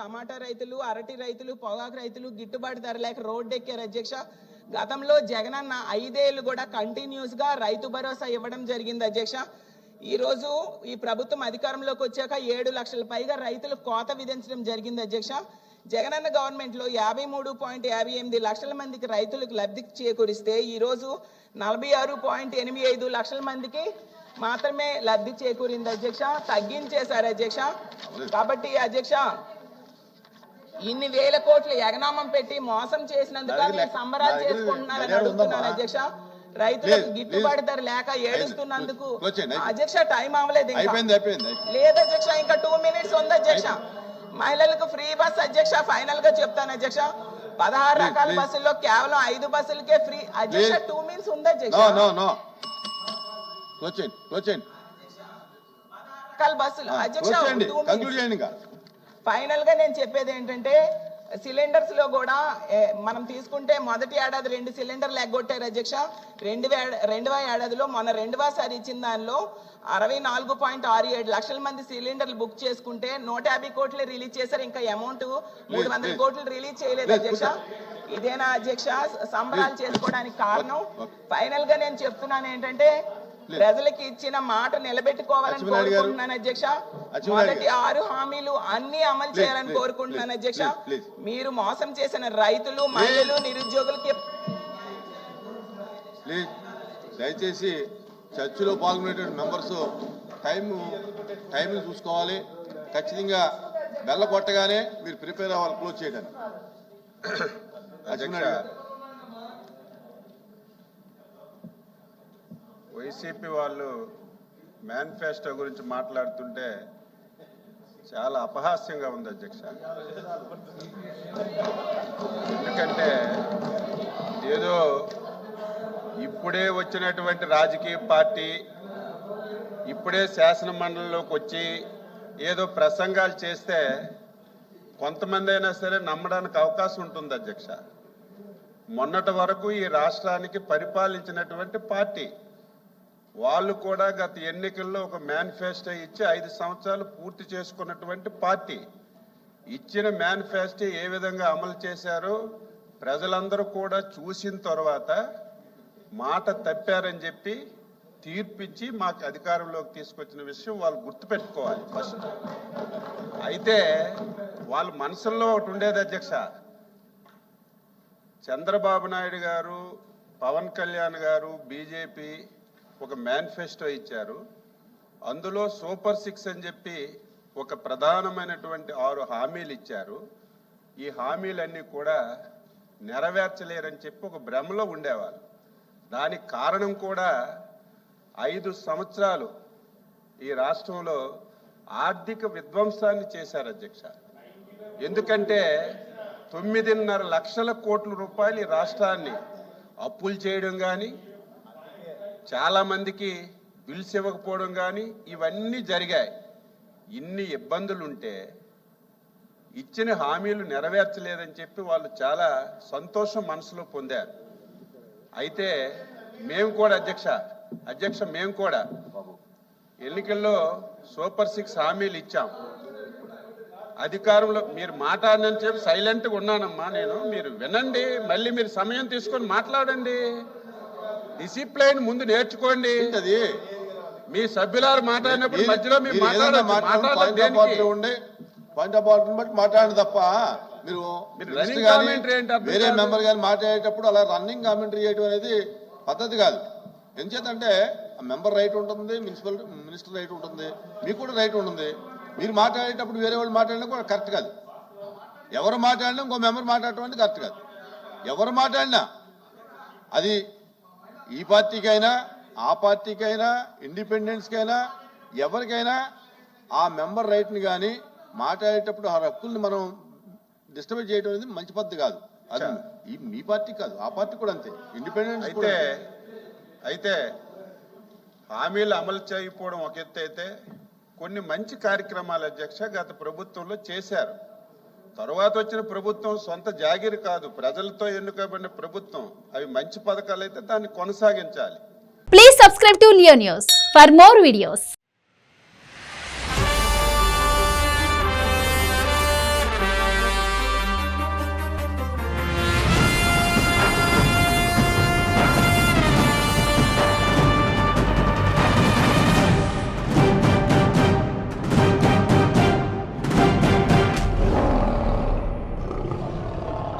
టమాటా రైతులు, అరటి రైతులు, పొగాకు రైతులు గిట్టుబాటు ధర లేక రోడ్డెక్కారు అధ్యక్ష. గతంలో జగనన్న 5 ఏళ్లు కూడా కంటిన్యూస్ గా రైతు భరోసా ఇవ్వడం జరిగింది అధ్యక్ష. ఈ రోజు ఈ ప్రభుత్వం అధికారంలోకి వచ్చాక 7 లక్షల పైగా రైతులు కోత విధించడం జరిగింది అధ్యక్ష. జగనన్న గవర్నమెంట్ లో 53.58 లక్షల మందికి రైతులకు లబ్ధి చేకూరిస్తే ఈ రోజు 46.85 లక్షల మందికి మాత్రమే లబ్ధి చేకూరింది అధ్యక్ష. తగ్గించేశారు అధ్యక్ష. కాబట్టి అధ్యక్ష, ఇన్ని వేల కోట్లు ఎగనామం పెట్టి మోసం చేసినందుకు మీరు సంబరాలు చేసుకుంటున్నారని అడుగుతున్నాను అధ్యక్ష. రైతులకు గిట్టుబాటు ధర లేక ఏడుస్తున్నందుకు అధ్యక్ష. టైం అవ్వలేదు, లేదు అధ్యక్ష, ఇంకా 2 minutes ఉంది అధ్యక్ష. మహిళలకు ఫ్రీ బస్ అధ్యక్ష. ఫైనల్ గా చెప్తాను అధ్యక్ష, 16 రకాల బస్సుల్లో కేవలం 5 బస్సులకే ఫ్రీ అధ్యక్ష. 2 minutes ఉంది అధ్యక్ష. రకాల బస్సులు అధ్యక్ష. ఫైనల్ గా నేను చెప్పేది ఏంటంటే, సిలిండర్స్ లో కూడా మనం తీసుకుంటే మొదటి ఏడాది 2 సిలిండర్లు ఎగ్గొట్టారు అధ్యక్ష. 2వ ఏడాదిలో మొన్న 2వసారి ఇచ్చిన దానిలో 64.67 లక్షల మంది సిలిండర్లు బుక్ చేసుకుంటే 150 కోట్లు రిలీజ్ చేశారు. ఇంకా అమౌంట్ 300 కోట్లు రిలీజ్ చేయలేదు అధ్యక్ష. ఇదేనా అధ్యక్ష సంబరాలు చేసుకోవడానికి కారణం? ఫైనల్ గా నేను చెప్తున్నాను ఏంటంటే, ప్రజలకు ఇచ్చిన మాట నిలబెట్టుకోవాలని కోరుకుంటున్నాను అధ్యక్ష. మొదటి 6 హామీలు అన్ని అమలు చేయాలని కోరుకుంటున్నాను అధ్యక్ష. మీరు మోసం చేసిన రైతులు, మహిళలు, నిరుద్యోగులకి దయచేసి చర్చలో పాల్గొనేటువంటి మెంబర్స్ టైం చూసుకోవాలి. ఖచ్చితంగా బెల్ల కొట్టగానే మీరు ప్రిపేర్ అవ్వాలి క్లోజ్ చేయడానికి. వైసీపీ వాళ్ళు మేనిఫెస్టో గురించి మాట్లాడుతుంటే చాలా అపహాస్యంగా ఉంది అధ్యక్ష. ఎందుకంటే ఏదో ఇప్పుడే వచ్చినటువంటి రాజకీయ పార్టీ ఇప్పుడే శాసన మండలిలోకి వచ్చి ఏదో ప్రసంగాలు చేస్తే కొంతమంది అయినా సరే నమ్మడానికి అవకాశం ఉంటుంది అధ్యక్ష. మొన్నటి వరకు ఈ రాష్ట్రానికి పరిపాలించినటువంటి పార్టీ వాళ్ళు కూడా గత ఎన్నికల్లో ఒక మేనిఫెస్టో ఇచ్చి 5 సంవత్సరాలు పూర్తి చేసుకున్నటువంటి పార్టీ. ఇచ్చిన మేనిఫెస్టో ఏ విధంగా అమలు చేశారో ప్రజలందరూ కూడా చూసిన తర్వాత మాట తప్పారని చెప్పి తీర్పిచ్చి మాకు అధికారంలోకి తీసుకొచ్చిన విషయం వాళ్ళు గుర్తుపెట్టుకోవాలి ఫస్ట్. అయితే వాళ్ళ మనసుల్లో ఒకటి ఉండేది అధ్యక్ష, చంద్రబాబు నాయుడు గారు, పవన్ కళ్యాణ్ గారు, బీజేపీ ఒక మేనిఫెస్టో ఇచ్చారు. అందులో సూపర్ 6 అని చెప్పి ఒక ప్రధానమైనటువంటి 6 హామీలు ఇచ్చారు. ఈ హామీలన్నీ కూడా నెరవేర్చలేరని చెప్పి ఒక భ్రమలో ఉండేవాళ్ళు. దానికి కారణం కూడా 5 సంవత్సరాలు ఈ రాష్ట్రంలో ఆర్థిక విధ్వంసాన్ని చేశారు అధ్యక్ష. ఎందుకంటే 9.5 లక్షల కోట్ల రూపాయలు ఈ రాష్ట్రాన్ని అప్పులు చేయడం కానీ, చాలా మందికి బిల్స్ ఇవ్వకపోవడం కానీ ఇవన్నీ జరిగాయి. ఇన్ని ఇబ్బందులుంటే ఇచ్చిన హామీలు నెరవేర్చలేదని చెప్పి వాళ్ళు చాలా సంతోషం మనసులో పొందారు. అయితే మేము కూడా అధ్యక్ష మేము కూడా ఎన్నికల్లో సూపర్ 6 హామీలు ఇచ్చాం. అధికారంలో మీరు మాట్లాడనని చెప్పి సైలెంట్గా ఉన్నానమ్మా నేను. మీరు వినండి, మళ్ళీ మీరు సమయం తీసుకొని మాట్లాడండి. డిసిప్లైన్ ముందు నేర్చుకోండి. మీ సభ్యులారు మాట్లాడినప్పుడు మధ్యలో మీరు పాయింట్ ఆఫ్ ఆర్డర్ బట్టి మాట్లాడండి తప్ప మీరు వేరే మెంబర్ గారు మాట్లాడేటప్పుడు అలా రన్నింగ్ కామెంటరీ చేయడం అనేది పద్ధతి కాదు. ఎందుచేతంటే ఆ మెంబర్ రైట్ ఉంటుంది, మినిస్టర్ రైట్ ఉంటుంది, మీకు కూడా రైట్ ఉంటుంది. మీరు మాట్లాడేటప్పుడు వేరే వాళ్ళు మాట్లాడినా కూడా కరెక్ట్ కాదు. ఎవరు మాట్లాడినా ఇంకో మెంబర్ మాట్లాడటం అనేది కరెక్ట్ కాదు. ఎవరు మాట్లాడినా అది ఈ పార్టీకైనా, ఆ పార్టీకైనా, ఇండిపెండెన్స్కైనా, ఎవరికైనా ఆ మెంబర్ రైట్ని కానీ మాట్లాడేటప్పుడు ఆ హక్కుల్ని మనం డిస్టర్బ్ చేయడం అనేది మంచి పద్ధతి కాదు. అది మీ పార్టీ కాదు, ఆ పార్టీ కూడా అంతే. ఇండిపెండెన్స్ అయితే హామీలు అమలు చేయకపోవడం ఒక ఎత్తు అయితే, కొన్ని మంచి కార్యక్రమాలు అధ్యక్ష గత ప్రభుత్వంలో చేశారు. తర్వాత వచ్చిన ప్రభుత్వం సొంత జాగీరు కాదు, ప్రజలతో ఎన్నుకోబడిన ప్రభుత్వం. అవి మంచి పథకాలు అయితే దాన్ని కొనసాగించాలి. Please subscribe to Leo news for more videos.